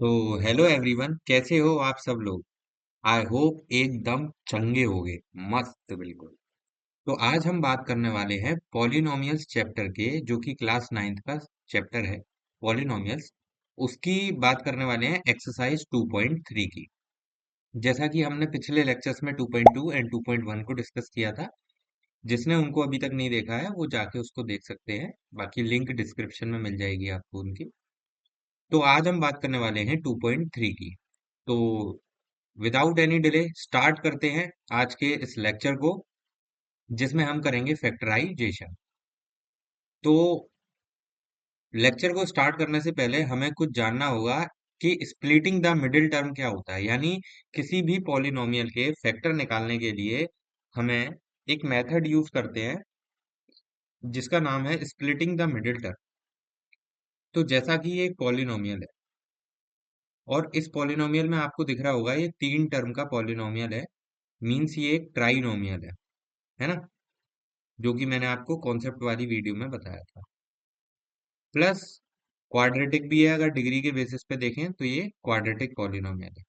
तो hello everyone, कैसे हो आप सब लोग। आई होप एकदम चंगे होगे। मस्त बिल्कुल। तो आज हम बात करने वाले हैं पॉलिनोमियल्स चैप्टर के, जो कि क्लास नाइन्थ का चैप्टर है। पॉलिनोमियल्स उसकी बात करने वाले हैं, एक्सरसाइज 2.3 की। जैसा कि हमने पिछले लेक्चर्स में 2.2 एंड 2.1 को डिस्कस किया था। जिसने उनको अभी तक नहीं देखा है वो जाके उसको देख सकते हैं। बाकी लिंक डिस्क्रिप्शन में मिल जाएगी आपको उनकी। तो आज हम बात करने वाले हैं 2.3 की। तो विदाउट एनी डिले स्टार्ट करते हैं आज के इस लेक्चर को, जिसमें हम करेंगे फैक्टराइजेशन। तो लेक्चर को स्टार्ट करने से पहले हमें कुछ जानना होगा कि स्प्लिटिंग द मिडिल टर्म क्या होता है। यानी किसी भी पॉलिनोमियल के फैक्टर निकालने के लिए हमें एक मेथड यूज करते हैं, जिसका नाम है स्प्लिटिंग द मिडिल टर्म। तो जैसा कि ये एक पॉलिनोमियल है, और इस पॉलिनोमियल में आपको दिख रहा होगा ये 3 टर्म का पॉलिनोमियल है। मीन्स ये एक ट्राइनोमियल है ना, जो कि मैंने आपको कॉन्सेप्ट वाली वीडियो में बताया था। प्लस क्वाड्रेटिक भी है, अगर डिग्री के बेसिस पे देखें तो ये क्वाड्रेटिक पॉलिनोमियल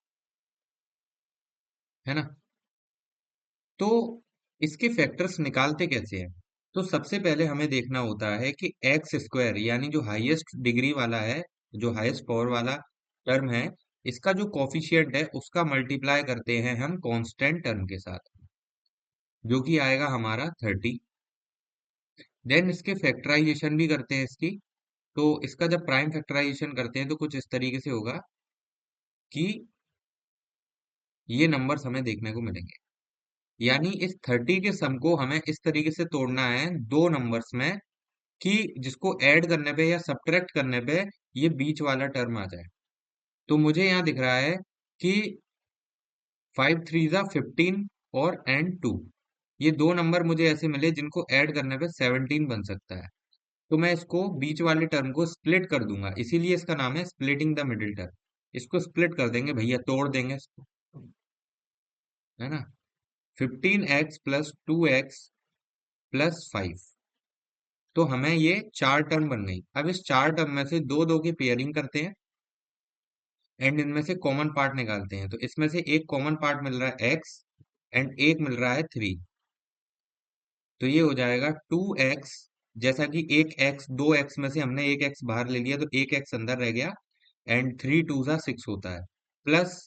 है ना। तो इसके फैक्टर्स निकालते कैसे हैं। तो सबसे पहले हमें देखना होता है कि एक्स स्क्वायर, यानी जो हाईएस्ट डिग्री वाला है, जो हाईएस्ट पावर वाला टर्म है, इसका जो कॉफिशिएंट है उसका मल्टीप्लाई करते हैं हम कांस्टेंट टर्म के साथ, जो कि आएगा हमारा 30। देन इसके फैक्टराइजेशन भी करते हैं इसकी। तो इसका जब प्राइम फैक्टराइजेशन करते हैं तो कुछ इस तरीके से होगा कि ये नंबर्स हमें देखने को मिलेंगे। यानी इस 30 के सम को हमें इस तरीके से तोड़ना है दो नंबर्स में, कि जिसको ऐड करने पे या सब्ट्रैक्ट करने पे ये बीच वाला टर्म आ जाए। तो मुझे यहाँ दिख रहा है कि 5 3 15 और एंड 2, ये दो नंबर मुझे ऐसे मिले जिनको ऐड करने पे 17 बन सकता है। तो मैं इसको बीच वाले टर्म को स्प्लिट कर दूंगा, इसीलिए इसका नाम है स्प्लिटिंग द मिडिल टर्म। इसको स्प्लिट कर देंगे भैया, तोड़ देंगे इसको, है ना। 15x + 2x + 5। तो हमें ये चार टर्म बन गई। अब इस चार टर्म में से दो दो की पेयरिंग करते हैं एंड इनमें से कॉमन पार्ट निकालते हैं। तो इसमें से एक कॉमन पार्ट मिल रहा है x एंड एक मिल रहा है 3। तो ये हो जाएगा 2x। जैसा कि एक x, दो x में से हमने एक x बाहर ले लिया तो एक x अंदर रह गया, एंड 3 2 6 होता है। प्लस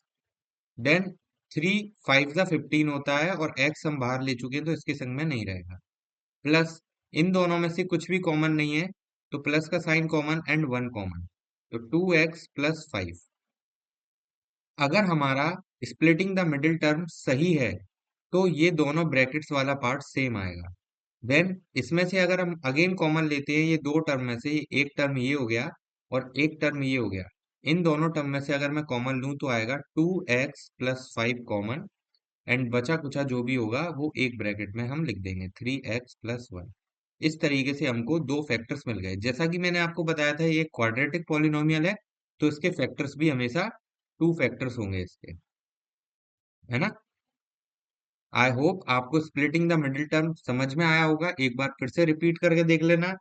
देन 3 5 15 होता है, और x हम बाहर ले चुके हैं तो इसके संग में नहीं रहेगा। प्लस इन दोनों में से कुछ भी कॉमन नहीं है, तो प्लस का साइन कॉमन एंड 1 कॉमन। तो 2x + 5। अगर हमारा स्प्लिटिंग द मिडिल टर्म सही है तो ये दोनों ब्रैकेट्स वाला पार्ट सेम आएगा। देन इसमें से अगर हम अगेन कॉमन लेते हैं, ये दो टर्म में से एक टर्म ये हो गया और एक टर्म ये हो गया। इन दोनों टर्म में से अगर मैं कॉमन लूं तो आएगा 2x + 5 कॉमन, एंड बचा कुचा जो भी होगा वो एक ब्रैकेट में हम लिख देंगे 3x + 1। इस तरीके से हमको दो फैक्टर्स मिल गए। जैसा कि मैंने आपको बताया था ये क्वाड्रेटिक पॉलिनोमियल है, तो इसके फैक्टर्स भी हमेशा टू फैक्टर्स होंगे इसके, है ना। आई होप आपको स्प्लिटिंग द मिडिल टर्म समझ में आया होगा। एक बार फिर से रिपीट करके देख लेना।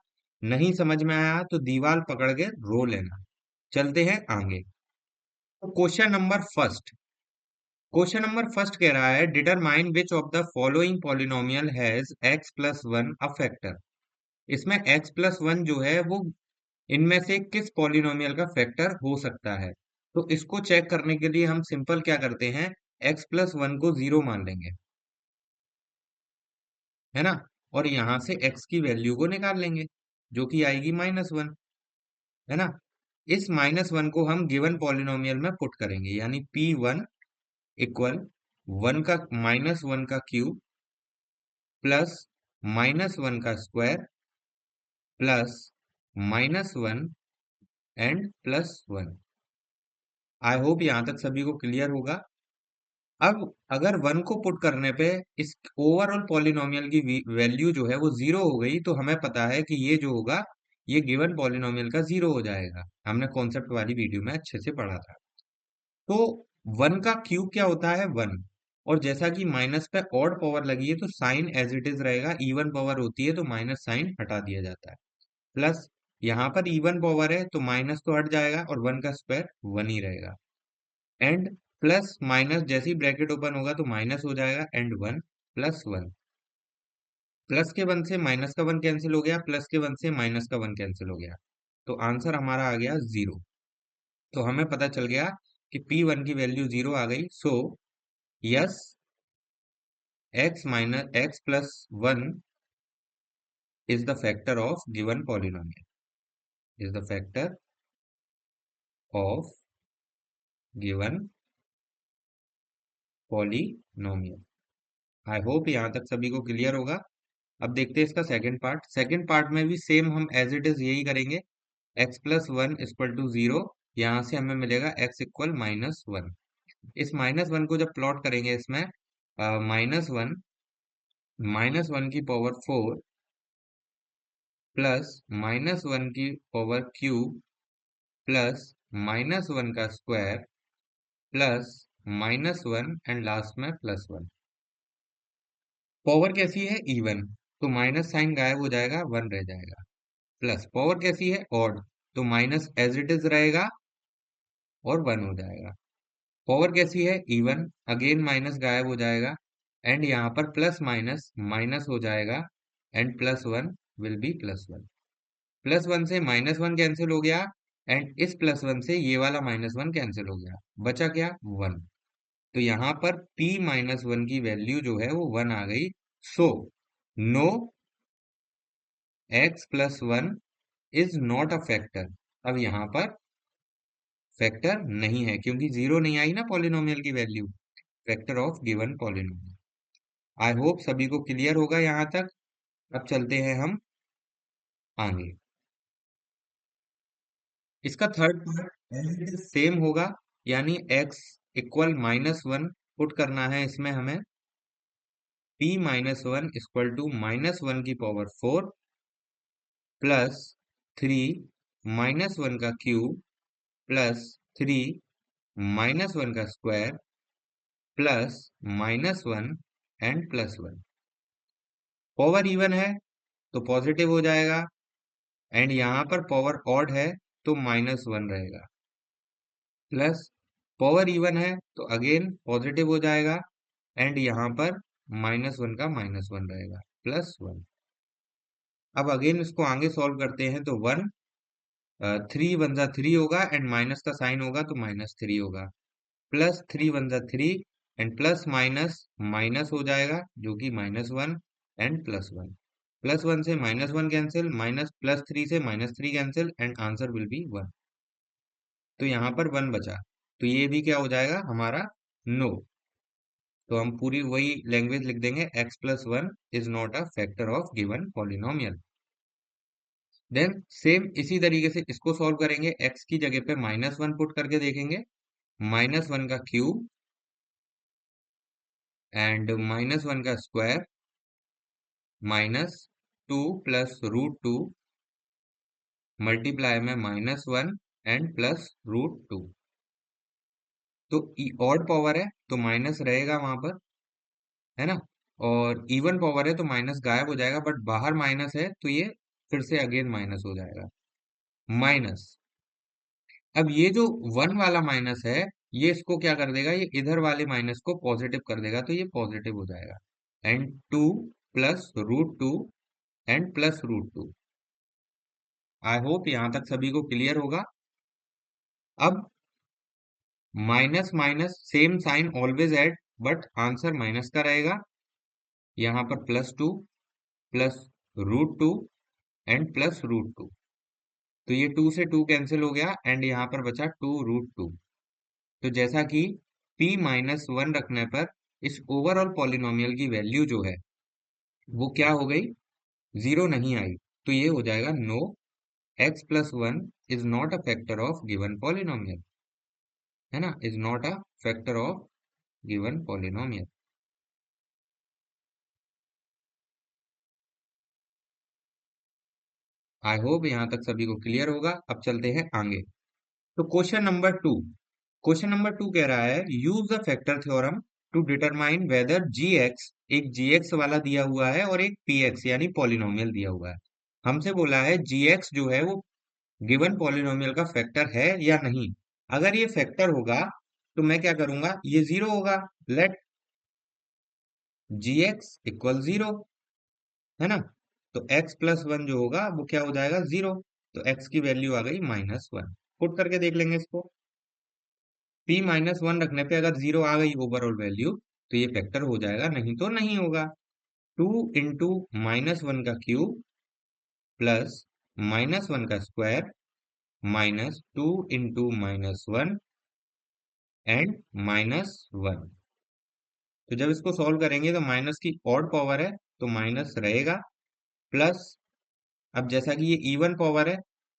नहीं समझ में आया तो दीवार पकड़ के रो लेना। चलते हैं आगे। तो क्वेश्चन नंबर फर्स्ट कह रहा है, determine which of the following polynomial has x + 1 a factor. इसमें x + 1 जो है वो इनमें से किस पॉलिनोमियल का फैक्टर हो सकता है। तो इसको चेक करने के लिए हम सिंपल क्या करते हैं, x + 1 को 0 मान लेंगे, है ना। और यहां से x की वैल्यू को निकाल लेंगे, जो कि आएगी -1, है ना। इस -1 को हम गिवन पॉलिनोमियल में पुट करेंगे, यानी p1 इक्वल 1 का -1 का क्यूब प्लस -1 का square plus -1 and +1। I hope यहां तक सभी को क्लियर होगा। अब अगर 1 को पुट करने पे इस ओवरऑल पॉलिनोमियल की वैल्यू जो है वो 0 हो गई, तो हमें पता है कि ये जो होगा ये गिवन पॉलिनोमियल का 0 हो जाएगा। हमने कॉन्सेप्ट वाली वीडियो में अच्छे से पढ़ा था। तो 1 का क्यूब क्या होता है, 1। और जैसा कि माइनस पे ऑड पावर लगी है तो साइन एज इट इज रहेगा, इवन पावर होती है तो माइनस साइन हटा दिया जाता है। प्लस यहाँ पर इवन पावर है तो माइनस तो हट जाएगा और वन का स्क्वायर वन ही रहेगा। एंड प्लस माइनस जैसे ही ब्रैकेट ओपन होगा तो माइनस हो जाएगा and one plus one. Plus के वन से माइनस का वन कैंसिल हो गया, प्लस के वन से माइनस का वन कैंसिल हो गया, तो आंसर हमारा आ गया जीरो। तो हमें पता चल गया कि P1 की वैल्यू जीरो आ गई। So yes, x minus x plus one is the factor of given polynomial, is the factor of given polynomial. I hope यहाँ तक सभी को क्लियर होगा। अब देखते हैं इसका सेकंड पार्ट। सेकंड पार्ट में भी सेम हम एज इट इज यही करेंगे। x plus one equal to zero, यहाँ से हमें मिलेगा x इक्वल माइनस वन। इस माइनस वन को जब प्लॉट करेंगे इसमें माइनस वन की power four plus minus one की power cube plus minus one का square plus minus one and last में प्लस वन। पावर कैसी है? इवन, तो माइनस साइन गायब हो जाएगा, वन रह जाएगा। प्लस पावर कैसी है? ऑड, तो माइनस एज इट इज रहेगा और वन हो जाएगा। पावर कैसी है? इवन, अगेन माइनस गायब हो जाएगा एंड यहाँ पर प्लस माइनस माइनस हो जाएगा and plus one will be plus one. Plus one से माइनस वन कैंसिल हो गया एंड इस प्लस वन से ये वाला माइनस वन कैंसिल हो गया, बचा क्या? वन। तो यहाँ पर p माइनस वन की वैल्यू जो है वो वन आ गई। So no x plus one is not a factor. अब यहाँ पर फैक्टर नहीं है क्योंकि जीरो नहीं आई ना पॉलिनोमियल की value, factor of given polynomial. I hope सभी को क्लियर होगा यहाँ तक। अब चलते हैं हम आगे। इसका थर्ड पार्ट सेम होगा, यानी x equal minus one put करना है इसमें हमें। p minus one equal to minus one की power four plus three minus one का cube plus three minus one का square plus minus one and plus one. Power even है तो positive हो जाएगा एंड यहाँ पर पावर ऑड है तो माइनस वन रहेगा। प्लस पावर इवन है तो अगेन पॉजिटिव हो जाएगा एंड यहाँ पर माइनस वन का माइनस वन रहेगा, प्लस वन। अब अगेन इसको आगे सॉल्व करते हैं तो वन, थ्री वन जा थ्री होगा एंड माइनस का साइन होगा तो माइनस थ्री होगा, प्लस थ्री वन जा three and plus minus minus हो जाएगा जो कि minus one and plus one. Plus one से minus one cancel, minus plus three से minus three cancel and answer will be one. तो यहाँ पर वन बचा, तो ये भी क्या हो जाएगा हमारा? नो। तो हम पूरी वही लैंग्वेज लिख देंगे, x plus one is not a factor of given polynomial. Then same इसी तरीके से इसको सॉल्व करेंगे। x की जगह पे माइनस वन पुट करके देखेंगे, माइनस वन का क्यूब एंड माइनस वन का square minus two plus root two multiply में minus one and plus root two. तो ऑड पावर है तो माइनस रहेगा वहां पर, है ना, और इवन पावर है तो माइनस गायब हो जाएगा, बट बाहर माइनस है तो ये फिर से अगेन माइनस हो जाएगा, माइनस। अब ये जो वन वाला माइनस है ये इसको क्या कर देगा, ये इधर वाले माइनस को पॉजिटिव कर देगा, तो ये पॉजिटिव हो जाएगा and two plus root two and plus root two. I hope यहां तक सभी को क्लियर होगा। अब minus minus same sign always add, but answer minus का रहेगा। यहाँ पर plus two plus root two and plus root two, तो ये टू से टू कैंसिल हो गया एंड यहाँ पर बचा टू रूट टू। तो जैसा कि p माइनस वन रखने पर इस ओवरऑल पॉलिनोमियल की वैल्यू जो है वो क्या हो गई, जीरो नहीं आई, तो ये हो जाएगा no, x plus one is not a factor of given polynomial, है ना, is not a factor of given polynomial. I hope यहाँ तक सभी को क्लियर होगा। अब चलते हैं आगे। तो question number two, question number two कह रहा है use the factor theorem to determine whether g x, एक जी एक्स वाला दिया हुआ है और एक पी एक्स यानी पॉलिनोमियल दिया हुआ है। हमसे बोला है जी एक्स जो है वो गिवन पॉलिनोमियल का फैक्टर है या नहीं। अगर ये फैक्टर होगा तो मैं क्या करूंगा, ये जीरो होगा। लेट जी एक्स इक्वल जीरो, है ना। तो x प्लस वन जो होगा वो क्या हो जाएगा, जीरो। तो x की वैल्यू आ गई -1। पुट करके देख लेंगे इसको। p -1 रखने पे अगर जीरो आ गई ओवरऑल वैल्यू, तो ये फैक्टर हो जाएगा, नहीं तो नहीं होगा। 2 × -1 का क्यूब प्लस -1 का स्क्वायर -2 × -1 एंड -1। तो जब इसको सॉल्व करेंगे तो माइनस की ऑड पावर है तो माइनस रहेगा, प्लस अब जैसा कि ये इवन पावर है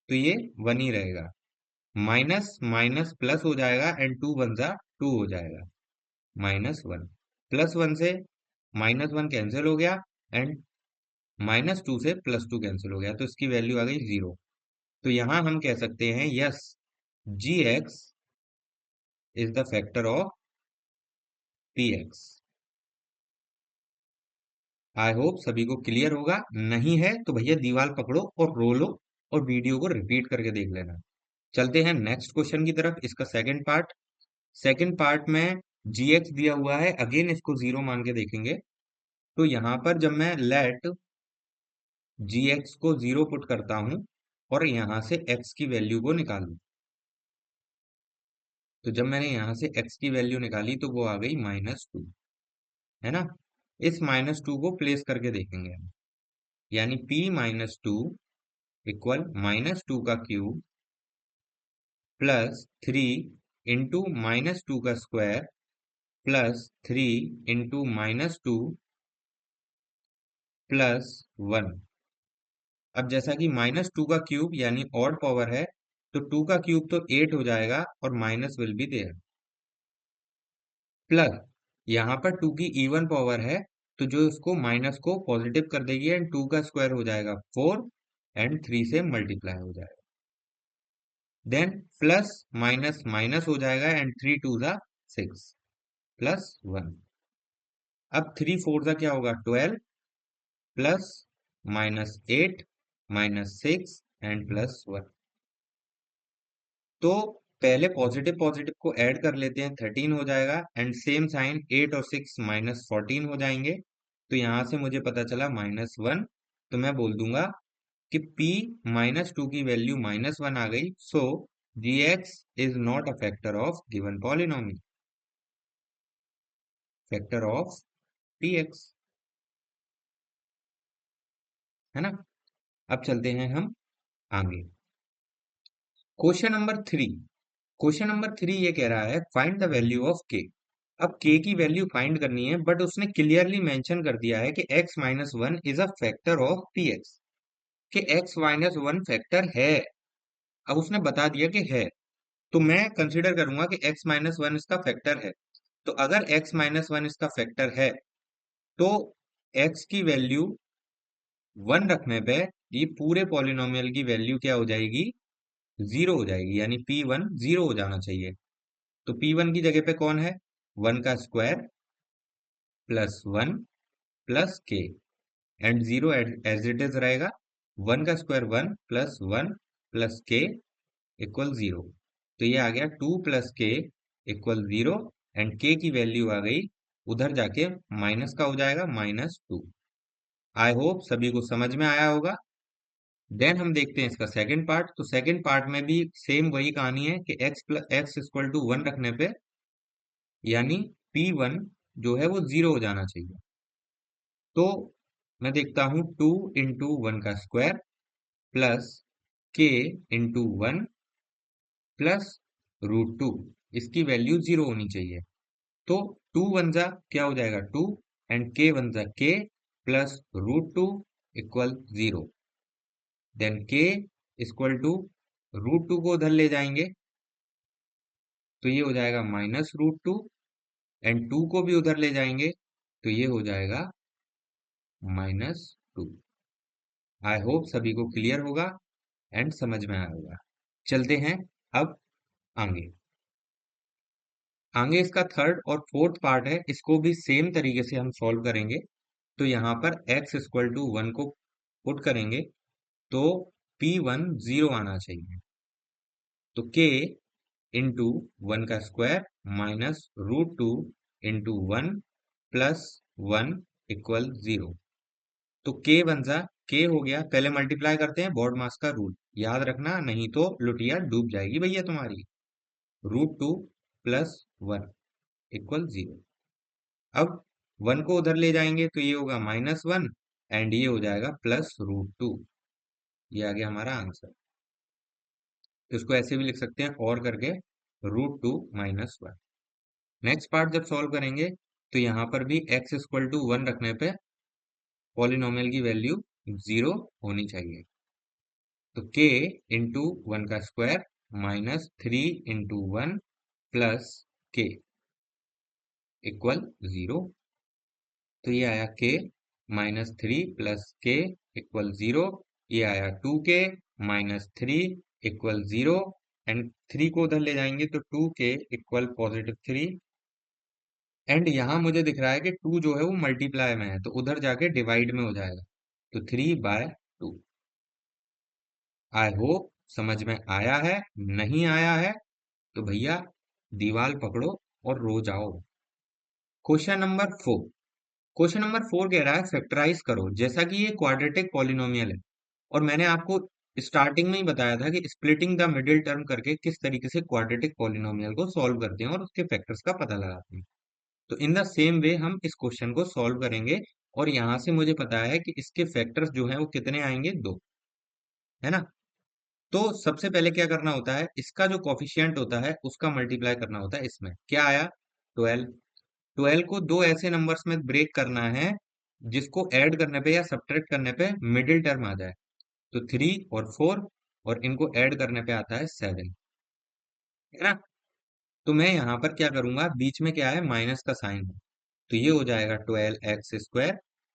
तो ये वन ही रहेगा। माइनस माइनस प्लस हो जाएगा एंड टू वन जा टू हो जाएगा, -1। प्लस वन से -1 कैंसिल हो गया एंड -2 से +2 कैंसिल हो गया, तो इसकी वैल्यू आ गई जीरो। तो यहां हम कह सकते हैं yes, g x is the factor of P x. I hope सभी को क्लियर होगा। नहीं है तो भैया दीवार पकड़ो और रो लो और वीडियो को रिपीट करके देख लेना। चलते हैं नेक्स्ट क्वेश्चन की तरफ, इसका सेकंड पार्ट। सेकंड पार्ट में जी एक्स दिया हुआ है, अगेन इसको जीरो मान के देखेंगे। तो यहां पर जब मैं लेट जी एक्स को जीरो पुट करता हूं और यहां से एक्स की वैल्यू को निकालू, तो जब मैंने यहां से एक्स की वैल्यू निकाली तो वो आ गई -2, है ना। इस -2 को प्लेस करके देखेंगे हम, यानी p-2 इक्वल -2 का क्यूब प्लस 3 × -2 का स्क्वायर प्लस 3 × -2 प्लस 1। अब जैसा कि -2 का क्यूब यानी ऑड पावर है, तो 2 का क्यूब तो 8 हो जाएगा और minus will be there, plus यहाँ पर 2 की इवन पावर है, तो जो इसको माइनस को पॉजिटिव कर देगी एंड 2 का स्क्वायर हो जाएगा 4 एंड 3 से मल्टीप्लाई हो जाएगा। देन प्लस माइनस माइनस हो जाएगा एंड 3 2 जा 6 प्लस 1। अब 3 4 जा क्या होगा 12 प्लस -8 -6 एंड प्लस 1। तो पहले पॉजिटिव पॉजिटिव को ऐड कर लेते हैं, 13 हो जाएगा एंड सेम साइन 8 और 6 -14 हो जाएंगे। तो यहां से मुझे पता चला -1। तो मैं बोल दूंगा कि p -2 की वैल्यू -1 आ गई, so G x is not a factor of given polynomial, factor of P X, है ना। अब चलते हैं हम आगे। क्वेश्चन नंबर थ्री ये कह रहा है फाइंड द वैल्यू ऑफ के। अब के की वैल्यू फाइंड करनी है, बट उसने क्लियरली मेंशन कर दिया है कि x-1 is a factor of P x, कि x-1 फैक्टर है। अब उसने बता दिया कि है, तो मैं कंसिडर करूंगा कि x-1 इसका फैक्टर है। तो अगर x-1 इसका फैक्टर है, तो x की वैल्यू 1 रखने पे ये पूरे पॉलिनोमियल की वैल्यू क्या हो जाएगी, जीरो हो जाएगी, यानी p1 जीरो हो जाना चाहिए। तो p1 की जगह पे कौन है, 1 का square plus 1 plus k and zero as it is रहेगा। 1 का square 1 plus 1 plus k equal zero. तो ये आ गया 2 plus k equal zero and के की वैल्यू आ गई, उधर जाके माइनस का हो जाएगा -2। आई होप सभी को समझ में आया होगा। देन हम देखते हैं इसका सेकंड पार्ट। तो सेकंड पार्ट में भी सेम वही कहानी है कि x इक्वल टू 1 रखने पे यानी p1 जो है वो जीरो हो जाना चाहिए। तो मैं देखता हूं 2 × 1 का स्क्वायर प्लस के इंटू 1 प्लस √2, इसकी वैल्यू जीरो होनी चाहिए। तो 2 वन जा क्या हो जाएगा 2 एंड के वन जा के प्लस √2 इक्वल जीरो। देन के इक्वल टू √2 को उधर ले जाएंगे तो ये हो जाएगा -√2 एंड 2 को भी उधर ले जाएंगे तो ये हो जाएगा -2। आई होप सभी को क्लियर होगा एंड समझ में आया होगा। चलते हैं अब आगे। आगे इसका थर्ड और फोर्थ पार्ट है, इसको भी सेम तरीके से हम सॉल्व करेंगे। तो यहाँ पर x इक्वल टू 1 को पुट करेंगे, तो P1 0 आना चाहिए। तो K इंटू 1 का square minus √2 into 1 plus 1 equal 0। तो K बन जा, K हो गया, पहले मल्टीप्लाई करते हैं बोर्ड मास का रूल, याद रखना नहीं तो लुटिया डूब जाएगी भैया तुम्हारी। √2 प्लस 1 इक्वल 0। अब 1 को उधर ले जाएंगे तो ये होगा -1 एंड ये हो जाएगा +√2। ये आ गया हमारा आंसर। तो इसको ऐसे भी लिख सकते हैं और करके √2 -1। नेक्स्ट पार्ट जब सॉल्व करेंगे तो यहाँ पर भी x इक्वल टू 1 रखने पे पॉलिनोमियल की वैल्यू 0 होनी चाहिए। तो k इंटू 1 का square minus 3 into 1 plus k equal 0। तो ये आया k -3 प्लस k इक्वल 0। ये आया 2k -3 इक्वल 0 एंड 3 को उधर ले जाएंगे तो 2k इक्वल +3। एंड यहाँ मुझे दिख रहा है कि 2 जो है वो मल्टीप्लाई में है तो उधर जाके डिवाइड में हो जाएगा, तो 3/2। आई होप समझ में आया है। नहीं आया है तो भैया दीवार पकड़ो और रो जाओ। Question number 4। क्वेश्चन नंबर 4 कह रहा है फैक्टराइज करो। जैसा कि ये क्वाड्रेटिक पॉलिनोमियल है और मैंने आपको स्टार्टिंग में ही बताया था कि स्प्लिटिंग द मिडिल टर्म करके किस तरीके से क्वाड्रेटिक पॉलिनोमियल को सॉल्व करते हैं और उसके फैक्टर्स का पता लगाते हैं। तो इन द सेम वे हम इस क्वेश्चन को सॉल्व करेंगे और यहां से मुझे पता है कि इसके फैक्टर्स जो हैं वो कितने आएंगे, 2, है ना। तो सबसे पहले क्या करना होता है, इसका जो कॉफिशिएंट होता है उसका मल्टीप्लाई करना होता है इसमें। क्या आया, 12। 12 को दो ऐसे नंबर्स में ब्रेक करना है जिसको ऐड करने पे या सब्ट्रैक्ट करने पे मिडिल टर्म आ जाए। तो 3 और 4 और इनको ऐड करने पे आता है 7, है ना। तो मैं यहाँ पर क्या करूंगा, बीच में क्या है, माइनस का साइन है, तो ये हो जाएगा 12x²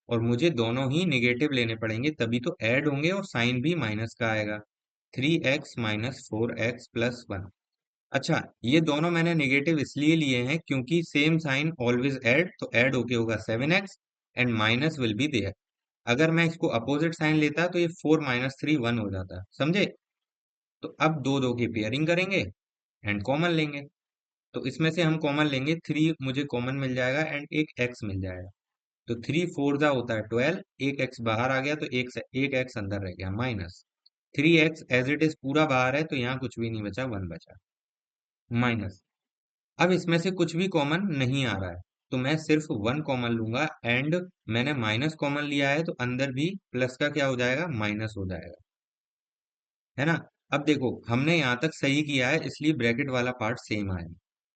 और मुझे दोनों ही निगेटिव लेने पड़ेंगे तभी तो ऐड होंगे और साइन भी माइनस का आएगा। 3x - 4x + 1। अच्छा, ये दोनों मैंने निगेटिव इसलिए लिए हैं क्योंकि सेम साइन ऑलवेज ऐड, तो ऐड होके होगा 7x and minus will be there. अगर मैं इसको अपोजिट साइन लेता तो ये 4 - 3 1 हो जाता, समझे। तो अब दो दो की पेयरिंग करेंगे एंड कॉमन लेंगे। तो इसमें से हम कॉमन लेंगे, 3 मुझे कॉमन मिल जाएगा एंड एक x मिल जाएगा। तो 3 4 जा होता है 12, एक x बाहर आ गया तो एक x अंदर रह गया, minus 3x as it is पूरा बाहर है तो यहाँ कुछ भी नहीं बचा, 1 बचा, माइनस। अब इसमें से कुछ भी कॉमन नहीं आ रहा है तो मैं सिर्फ 1 कॉमन लूंगा एंड मैंने माइनस कॉमन लिया है तो अंदर भी प्लस का क्या हो जाएगा, माइनस हो जाएगा, है ना। अब देखो हमने यहाँ तक सही किया है इसलिए ब्रैकेट वाला पार्ट सेम आया,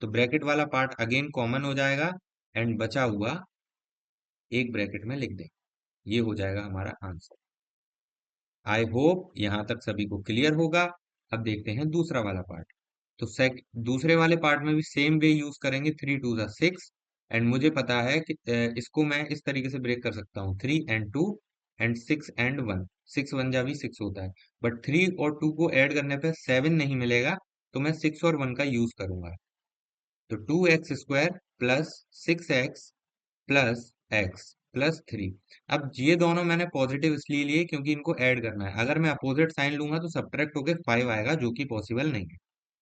तो ब्रैकेट वाला पार्ट अगेन कॉमन हो जाएगा एंड बचा हुआ एक ब्रैकेट में लिख दें। ये हो जाएगा हमारा आंसर। आई होप यहाँ तक सभी को क्लियर होगा। अब देखते हैं दूसरा वाला पार्ट। तो दूसरे वाले पार्ट में भी सेम वे यूज करेंगे, 3 2 जा 6 एंड मुझे पता है कि इसको मैं इस तरीके से ब्रेक कर सकता हूँ, 3 एंड 2 एंड 6 एंड 1। 6 1 जा भी 6 होता है, बट 3 और 2 को ऐड करने पे 7 नहीं मिलेगा तो मैं 6 और 1 का यूज करूंगा। तो 2x² plus 6x plus x plus 3। अब ये दोनों मैंने पॉजिटिव इसलिए लिए क्योंकि इनको ऐड करना है, अगर मैं अपोजिट साइन लूंगा तो सब्ट्रैक्ट होके 5 आएगा जो कि पॉसिबल नहीं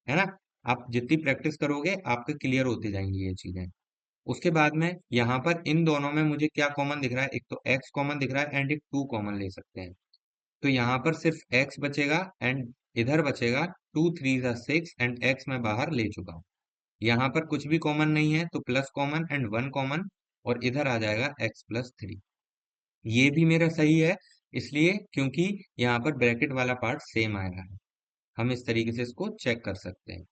है ना। आप जितनी प्रैक्टिस करोगे आपके क्लियर होती जाएंगी ये चीजें। उसके बाद में यहाँ पर इन दोनों में मुझे क्या कॉमन दिख रहा है, एक तो x कॉमन दिख रहा है एंड एक 2 कॉमन ले सकते हैं। तो यहाँ पर सिर्फ x बचेगा एंड इधर बचेगा 2 3 जा 6 एंड x मैं बाहर ले चुका हूँ। यहाँ पर कुछ भी कॉमन नहीं है तो प्लस कॉमन एंड 1 कॉमन और इधर आ जाएगा x + 3। ये भी मेरा सही है इसलिए क्योंकि यहाँ पर ब्रैकेट वाला पार्ट सेम आया है। हम इस तरीके से इसको चेक कर सकते हैं।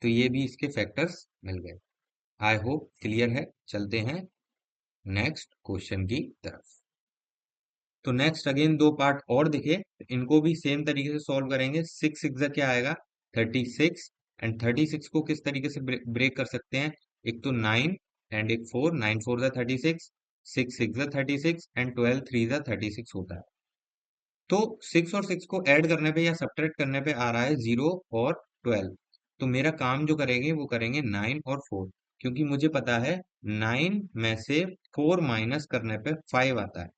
तो ये भी इसके फैक्टर्स मिल गए। आई होप क्लियर है। चलते हैं नेक्स्ट क्वेश्चन की तरफ। तो नेक्स्ट अगेन दो पार्ट और दिखे, इनको भी सेम तरीके से सॉल्व करेंगे। 6 6 क्या आएगा, 36 एंड 36 को किस तरीके से ब्रेक कर सकते हैं, एक तो 9 एंड एक 4, 9 4 जा 36, 6 6 जा 36 एंड 12 3 जा 36 होता है। तो 6 और 6 को ऐड करने पे या सब्ट्रैक्ट करने पे आ रहा है 0 और 12। तो मेरा काम जो करेंगे वो करेंगे 9 और 4, क्योंकि मुझे पता है 9 में से 4 माइनस करने पे 5 आता है।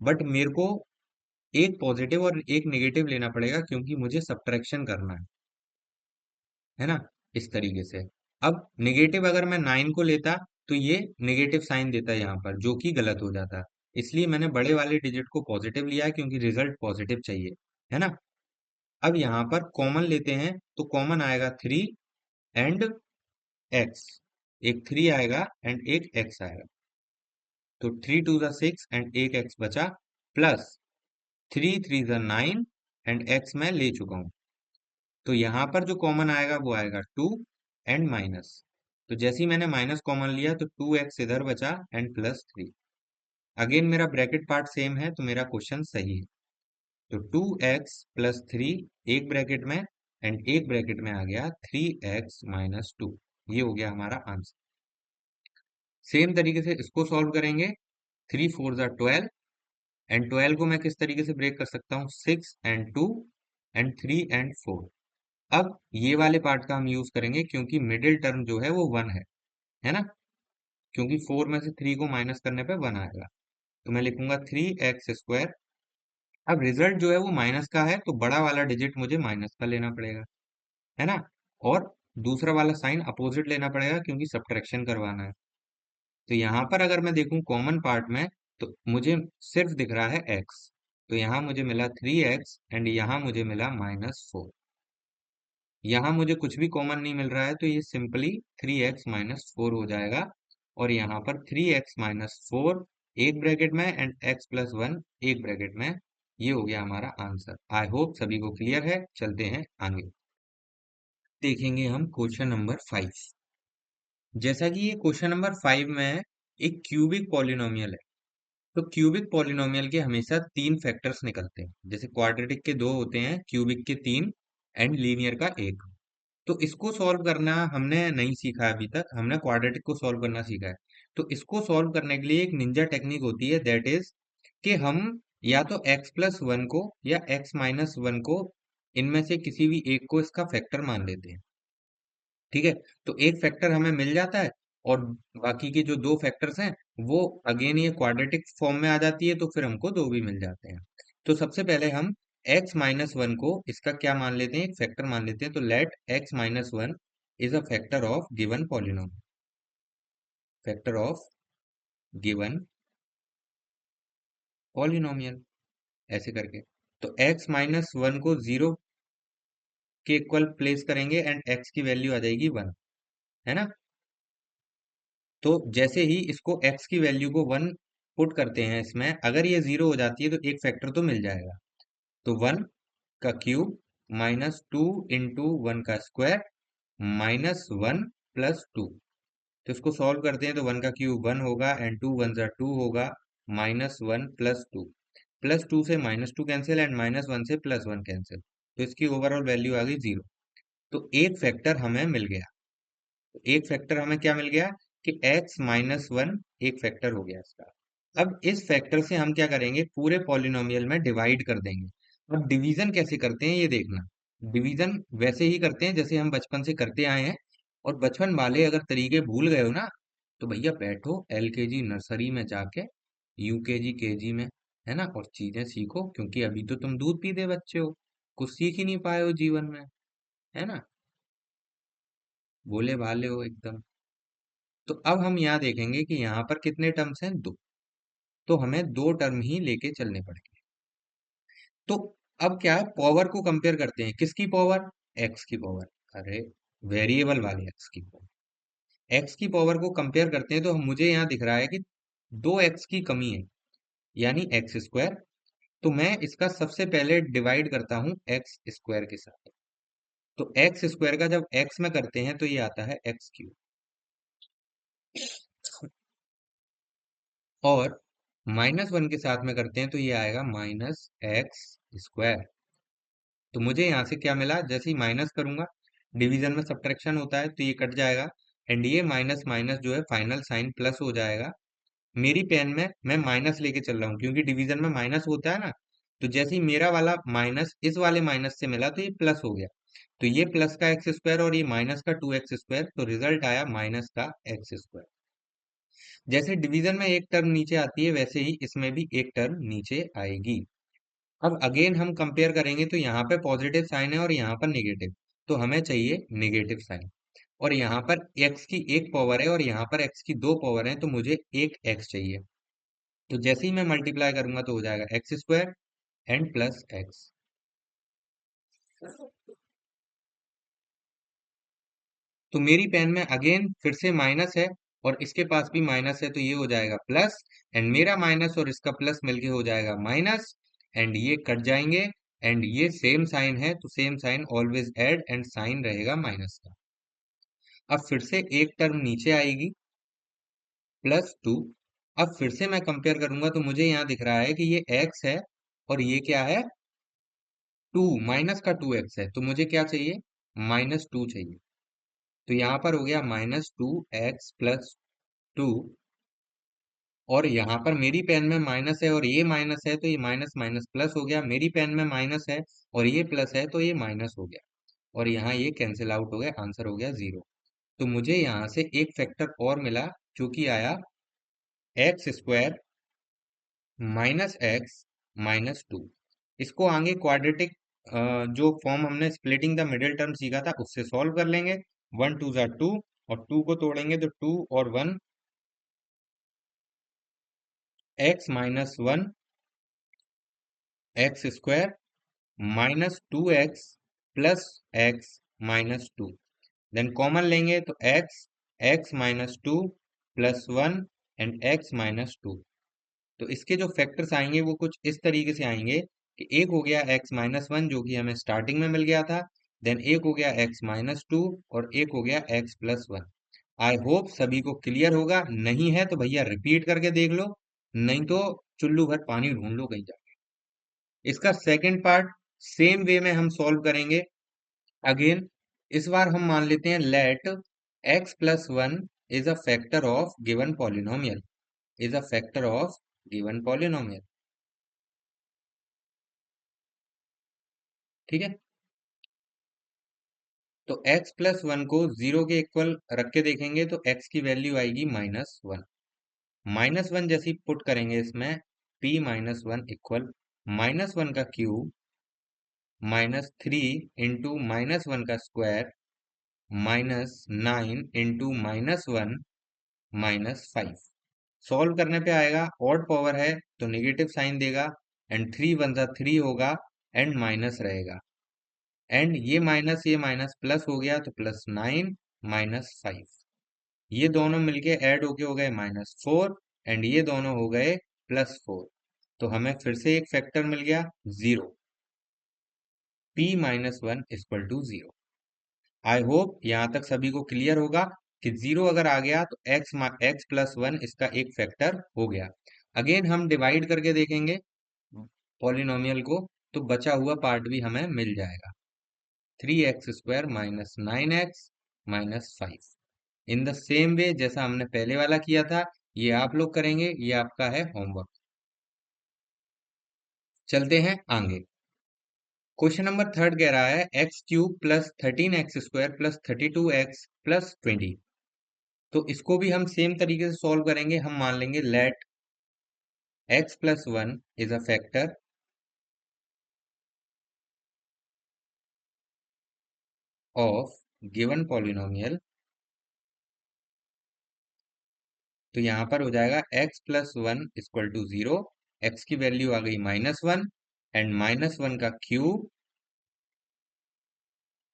बट मेरे को एक पॉजिटिव और एक नेगेटिव लेना पड़ेगा क्योंकि मुझे सब्ट्रैक्शन करना है ना, इस तरीके से। अब नेगेटिव अगर मैं 9 को लेता तो ये नेगेटिव साइन देता यहाँ पर, जो कि गलत हो जाता। इसलिए मैंने बड़े वाले डिजिट को पॉजिटिव लिया है क्योंकि रिजल्ट पॉजिटिव चाहिए, है ना। अब यहाँ पर कॉमन लेते हैं तो कॉमन आएगा 3 एंड एक्स, एक 3 आएगा एंड एक एक्स आएगा। तो 3 टू ज़ा 6 एंड एक एक्स बचा, प्लस 3 3 ज़ा 9 एंड एक्स मैं ले चुका हूँ। तो यहाँ पर जो कॉमन आएगा वो आएगा 2 एंड माइनस। तो जैसे ही मैंने माइनस कॉमन लिया तो 2x इधर बचा एंड प्लस 3। अगेन मेरा ब्रैकेट पार्ट सेम है तो मेरा क्वेश्चन सही है। तो 2x प्लस 3 एक ब्रैकेट में एंड एक ब्रैकेट में आ गया 3x माइनस 2। ये हो गया हमारा आंसर। सेम तरीके से इसको सॉल्व करेंगे। 3 4 ज़ा 12 एंड 12 को मैं किस तरीके से ब्रेक कर सकता हूँ, 6 एंड 2 एंड 3 एंड 4। अब ये वाले पार्ट का हम यूज करेंगे क्योंकि मिडिल टर्म जो है वो 1 है ना। क्योंकि 4 में से 3 को माइनस करने पे 1 आएगा। तो मैं लिखूंगा 3x स्क्वायर। अब रिजल्ट जो है वो माइनस का है तो बड़ा वाला डिजिट मुझे माइनस का लेना पड़ेगा, है ना। और दूसरा वाला साइन अपोजिट लेना पड़ेगा क्योंकि सब्ट्रैक्शन करवाना है। तो यहाँ पर अगर मैं देखूं कॉमन पार्ट में तो मुझे सिर्फ दिख रहा है x। तो यहाँ मुझे मिला 3x एंड यहाँ मुझे मिला -4। यहाँ मुझे कुछ भी कॉमन नहीं मिल रहा है तो ये सिंपली 3x - 4 हो जाएगा। और यहाँ पर 3x - 4 एक ब्रैकेट में एंड x+1 एक ब्रैकेट में। ये हो गया हमारा आंसर। आई होप सभी को क्लियर है। चलते हैं आगे, देखेंगे हम क्वेश्चन नंबर 5। जैसा कि ये क्वेश्चन नंबर 5 में है, एक क्यूबिक पॉलिनोमियल है। तो क्यूबिक पॉलिनोमियल के हमेशा 3 फैक्टर्स निकलते हैं। जैसे क्वाड्रेटिक के 2 होते हैं, क्यूबिक के 3 एंड लीनियर का 1। तो इसको सॉल्व करना हमने नहीं सीखा है अभी तक, हमने क्वाड्रेटिक को सॉल्व करना सीखा है। तो इसको सॉल्व करने के लिए एक निंजा टेक्निक होती है, दैट इज कि हम या तो x+1 को या x-1 को, इनमें से किसी भी एक को इसका फैक्टर मान लेते हैं। ठीक है, तो एक फैक्टर हमें मिल जाता है और बाकी के जो दो फैक्टर्स हैं वो अगेन ये क्वाड्रेटिक फॉर्म में आ जाती है, तो फिर हमको दो भी मिल जाते हैं। तो सबसे पहले हम x-1 को इसका क्या मान लेते हैं, एक फैक्टर मान लेते हैं। तो let x-1 is a factor of given polynomial, factor of given polynomial, ऐसे करके। तो x-1 को 0 के इक्वल प्लेस करेंगे एंड x की वैल्यू आ जाएगी 1, है ना। तो जैसे ही इसको x की वैल्यू को 1 पुट करते हैं इसमें, अगर ये 0 हो जाती है तो एक फैक्टर तो मिल जाएगा। तो 1 का क्यूब -2 इंटू 1 का स्क्वायर -1 प्लस 2। तो इसको सॉल्व करते हैं तो 1 का क्यूब 1 होगा एंड 2 1 जा 2 होगा, -1 प्लस 2। प्लस 2 से -2 कैंसिल एंड -1 से +1 कैंसिल। तो इसकी ओवरऑल वैल्यू आ गई 0। तो एक फैक्टर हमें मिल गया। तो एक फैक्टर हमें क्या मिल गया कि x-1 एक फैक्टर हो गया इसका। अब इस फैक्टर से हम क्या करेंगे, पूरे पॉलिनोमियल में डिवाइड कर देंगे। अब डिवीजन कैसे करते हैं ये देखना। डिवीजन वैसे ही करते हैं जैसे हम बचपन से करते आए हैं। और बचपन वाले अगर तरीके भूल गए हो ना, तो भैया बैठो एलकेजी नर्सरी में जाके, यूकेजी केजी में, है ना, और चीजें सीखो क्योंकि अभी तो तुम दूध पीते बच्चे हो, कुछ सीख ही नहीं पाए हो जीवन में, है ना, भोले भाले हो एकदम। तो अब हम यहाँ देखेंगे कि यहाँ पर कितने टर्म्स हैं, दो। तो हमें दो टर्म ही लेके चलने पड़ेंगे। तो अब क्या है, पावर को कंपेयर करते हैं, किसकी पावर, एक्स की पावर। अरे वेरिएबल वाले एक्स की पावर, एक्स की पावर को कंपेयर करते हैं तो मुझे यहाँ दिख रहा है कि दो एक्स की कमी है, यानी एक्स स्क्वायर। तो मैं इसका सबसे पहले डिवाइड करता हूँ एक्स स्क्वायर के साथ। तो एक्स स्क्वायर का जब एक्स में करते हैं तो ये आता है एक्स क्यूब। और -1 के साथ में करते हैं तो ये आएगा -x स्क्वायर। तो मुझे यहाँ से क्या मिला, जैसे ही माइनस करूंगा, डिवीजन में सब्ट्रैक्शन होता है तो ये कट जाएगा एंड ये माइनस माइनस जो है फाइनल साइन प्लस हो जाएगा। मेरी पेन में मैं माइनस लेके चल रहा हूँ क्योंकि डिवीजन में माइनस होता है ना। तो जैसे ही मेरा वाला माइनस इस वाले माइनस से मिला तो ये प्लस हो गया। तो ये प्लस का एक्स स्क्वायर और ये माइनस का 2x स्क्वायर, तो रिजल्ट आया माइनस का एक्स स्क्वायर। जैसे डिवीजन में एक टर्म नीचे आती है वैसे ही इसमें भी एक टर्म नीचे आएगी। अब अगेन हम कंपेयर करेंगे तो यहाँ पे पॉजिटिव साइन है और यहाँ पर नेगेटिव, तो हमें चाहिए नेगेटिव साइन। और यहाँ पर x की एक पावर है और यहाँ पर x की दो पावर है, तो मुझे एक x चाहिए। तो जैसे ही मैं मल्टीप्लाई करूंगा तो हो जाएगा x square and plus x. तो मेरी पेन में अगेन फिर से माइनस है और इसके पास भी माइनस है, तो ये हो जाएगा प्लस, एंड मेरा माइनस और इसका प्लस मिलके हो जाएगा माइनस, एंड ये कट जाएंगे, एंड ये सेम साइन है तो same sign always add, and sign रहेगा माइनस का। अब फिर से एक टर्म नीचे आएगी +2। अब फिर से मैं कंपेयर करूंगा तो मुझे यहाँ दिख रहा है कि ये x है और ये क्या है, 2, माइनस का 2x है, तो मुझे क्या चाहिए, -2 चाहिए। तो यहाँ पर हो गया -2x + 2, और यहाँ पर मेरी पेन में माइनस है और ये माइनस है, तो ये माइनस माइनस प्लस हो गया, मेरी पेन में माइनस है और ये प्लस है, तो ये माइनस हो गया, और यहाँ ये कैंसिल आउट हो गया, आंसर हो गया 0। तो मुझे यहाँ से एक फैक्टर और मिला जो कि आया x² -x - 2। इसको आगे क्वाड्रेटिक जो फॉर्म हमने स्प्लिटिंग द मिडिल टर्म सीखा था उससे सॉल्व कर लेंगे। 1 2 ज़ा 2, और 2 को तोड़ेंगे तो 2 और 1, x - 1 x² -2x + x - 2। Then common लेंगे तो x - 2 + 1 एंड x - 2। तो इसके जो फैक्टर्स आएंगे वो कुछ इस तरीके से आएंगे कि एक हो गया x - 1 जो कि हमें स्टार्टिंग में मिल गया था, देन एक हो गया x - 2 और एक हो गया x + 1। आई होप सभी को क्लियर होगा, नहीं है तो भैया रिपीट करके देख लो, नहीं तो चुल्लू भर पानी ढूंढ लो कहीं जाके। इसका सेकंड पार्ट सेम वे में हम सॉल्व करेंगे। अगेन इस बार हम मान लेते हैं let x + 1 is a factor of given polynomial, is a factor of given polynomial. ठीक है, तो x + 1 को 0 के इक्वल रख के देखेंगे तो x की वैल्यू आएगी -1। -1 जैसी पुट करेंगे इसमें, p-1 इक्वल -1 का क्यूब -3 इंटू -1 का स्क्वायर -9 इंटू -1 -5। सॉल्व करने पे आएगा, ऑड पावर है तो नेगेटिव साइन देगा, एंड 3 1 ज़ा 3 होगा, एंड माइनस रहेगा, एंड ये माइनस प्लस हो गया तो +9 -5। ये दोनों मिलके ऐड होके हो गए -4, एंड ये दोनों हो गए +4। तो हमें फिर से एक फैक्टर मिल गया 0, p-1 = 0। आई होप यहाँ तक सभी को क्लियर होगा कि 0 अगर आ गया तो x + 1 इसका एक फैक्टर हो गया। अगेन हम डिवाइड करके देखेंगे पॉलिनोमियल को, तो बचा हुआ पार्ट भी हमें मिल जाएगा, 3x² -9x -5। In the same way जैसा हमने पहले वाला किया था, ये आप लोग करेंगे, ये आपका है होमवर्क। चलते हैं आगे। क्वेश्चन नंबर थर्ड कह रहा है x³ + 13x² + 32x + 20। तो इसको भी हम सेम तरीके से सॉल्व करेंगे। हम मान लेंगे let x + 1 is a factor of given polynomial. तो यहाँ पर हो जाएगा x + 1 = 0, x की वैल्यू आ गई -1, एंड -1 का क्यूब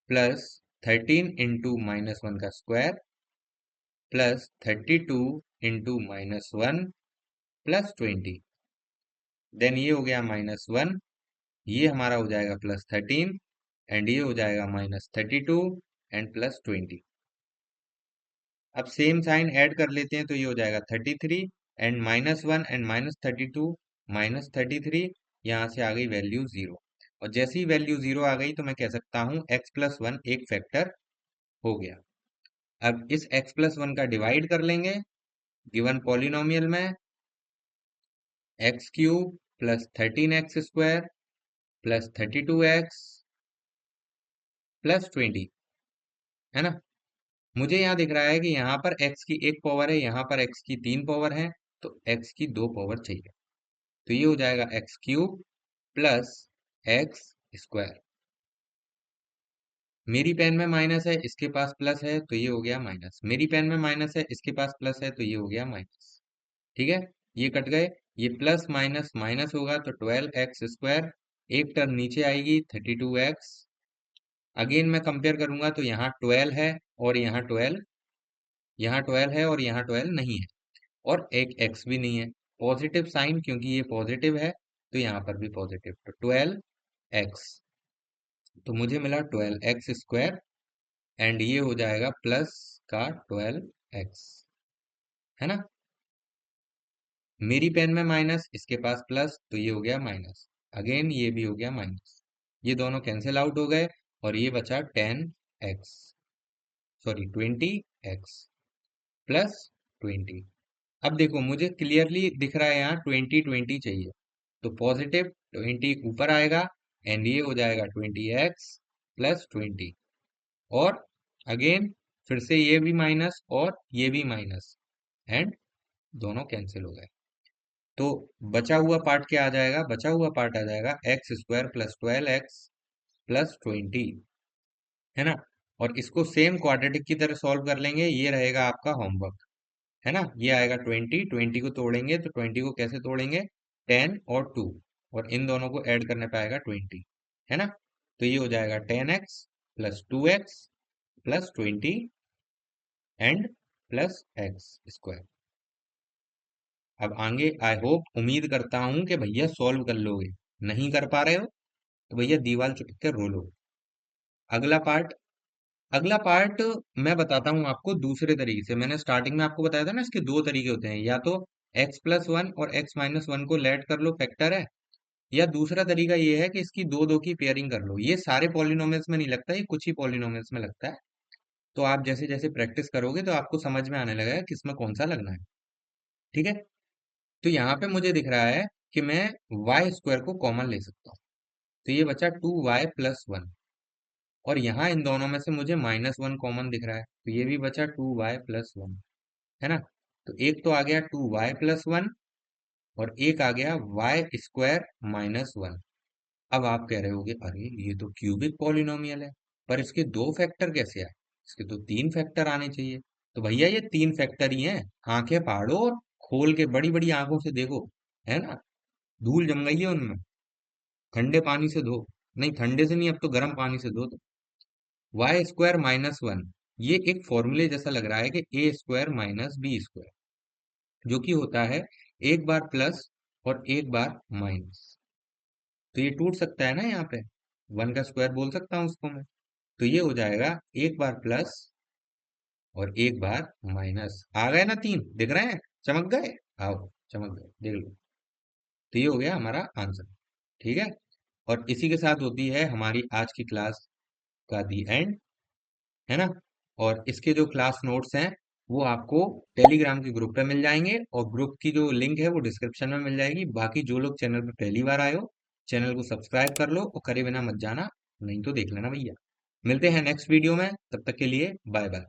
प्लस 13 इंटू -1 का square plus 32 into -1 plus 20। Then ये हो गया -1, ये हमारा हो जाएगा +13, एंड ये हो जाएगा -32 एंड +20। अब सेम साइन ऐड कर लेते हैं तो ये हो जाएगा 33, एंड -1 एंड -32 -33, यहाँ से आ गई वैल्यू 0। और जैसी वैल्यू 0 आ गई तो मैं कह सकता हूँ x + 1 एक फैक्टर हो गया। अब इस x + 1 का डिवाइड कर लेंगे गिवन पॉलिनोमियल में, x³ + 13x² + 32x + 20, है ना। मुझे यहाँ दिख रहा है कि यहाँ पर x की एक पावर है, यहाँ पर x की 3 पावर है, तो x की 2 पावर चाहिए। तो ये हो जाएगा x³ प्लस एक्स स्क्वायर। मेरी पेन में माइनस है, इसके पास प्लस है, तो ये हो गया माइनस। मेरी पेन में माइनस है, इसके पास प्लस है, तो ये हो गया माइनस। ठीक है, ये कट गए। ये प्लस माइनस माइनस होगा तो 12x स्क्वायर। एक टर्म नीचे आएगी 32x। अगेन मैं कंपेयर करूंगा तो यहाँ 12 है और यहाँ 12, यहाँ 12 है और यहाँ 12 नहीं है, और एक x भी नहीं है। पॉजिटिव साइन, क्योंकि ये पॉजिटिव है तो यहाँ पर भी पॉजिटिव, तो 12x। तो मुझे मिला 12x स्क्वायर, एंड ये हो जाएगा प्लस का 12x, है ना। मेरी पेन में माइनस, इसके पास प्लस, तो ये हो गया माइनस। अगेन ये भी हो गया माइनस। ये दोनों कैंसिल आउट हो गए और ये बचा 10x, सॉरी 20x प्लस 20। अब देखो मुझे क्लियरली दिख रहा है यहाँ 20 20 चाहिए, तो पॉजिटिव 20 ऊपर आएगा, एंड ये हो जाएगा 20x प्लस 20। और अगेन फिर से ये भी माइनस और ये भी माइनस, एंड दोनों कैंसिल हो गए। तो बचा हुआ पार्ट क्या आ जाएगा? बचा हुआ पार्ट आ जाएगा x square plus 12x plus 20, है ना। और इसको सेम क्वाड्रेटिक की तरह सॉल्व कर लेंगे, ये रहेगा आपका होमवर्क, है ना। ये आएगा 20, 20 को तोड़ेंगे तो 20 को कैसे तोड़ेंगे? 10 और 2, और इन दोनों को ऐड करने पाएगा 20, है ना। तो ये हो जाएगा 10x plus 2x plus 20 and plus x square. अब आगे आई होप, उम्मीद करता हूं कि भैया सॉल्व कर लोगे। नहीं कर पा रहे हो तो भैया दीवार चिपक के रो लो। अगला पार्ट, अगला पार्ट मैं बताता हूँ आपको दूसरे तरीके से। मैंने स्टार्टिंग में आपको बताया था ना, इसके दो तरीके होते हैं, या तो x+1 और x-1 को लेट कर लो, फैक्टर है। या दूसरा तरीका ये है कि इसकी दो दो की पेयरिंग कर लो। ये सारे पॉलिनोमियल्स में नहीं लगता, ये कुछ ही पॉलिनोमियल्स में लगता है। तो आप जैसे जैसे प्रैक्टिस करोगे तो आपको समझ में आने लगेगा किसमें कौन सा लगना है। ठीक है, तो यहाँ पे मुझे दिख रहा है कि मैं वाई स्क्वायर को कॉमन ले सकता हूँ, तो ये बचा 2y+1। और यहाँ इन दोनों में से मुझे -1 कॉमन दिख रहा है, तो ये भी बचा 2y+1, है ना। तो एक तो आ गया 2y+1 और एक आ गया y² -1। अब आप कह रहे होगे अरे ये तो क्यूबिक पॉलिनोमियल है, पर इसके दो फैक्टर कैसे आए? इसके तो तीन फैक्टर आने चाहिए। तो भैया ये तीन फैक्टर ही हैं। आंखें फाड़ो और खोल के बड़ी बड़ी आंखों से देखो, है ना। धूल जम गई है उनमें, ठंडे पानी से धो। नहीं, ठंडे से नहीं, अब तो गर्म पानी से धो। तो y² -1, ये एक फॉर्मूले जैसा लग रहा है कि a² - b², जो कि होता है एक बार प्लस और एक बार माइनस। तो ये टूट सकता है ना, यहाँ पे 1 का स्क्वायर बोल सकता हूँ उसको मैं। तो ये हो जाएगा एक बार प्लस और एक बार माइनस। आ गए ना तीन, दिख रहे हैं? चमक गए? आओ, चमक गए, देख लो। तो ये हो गया हमारा आंसर। ठीक है, और इसी के साथ होती है हमारी आज की क्लास का दी एंड, है ना। और इसके जो क्लास नोट्स हैं वो आपको टेलीग्राम के ग्रुप पे मिल जाएंगे, और ग्रुप की जो लिंक है वो डिस्क्रिप्शन में मिल जाएगी। बाकी जो लोग चैनल पे पहली बार आए हो, चैनल को सब्सक्राइब कर लो और करे बिना मत जाना, नहीं तो देख लेना भैया। मिलते हैं नेक्स्ट वीडियो में, तब तक के लिए बाय बाय।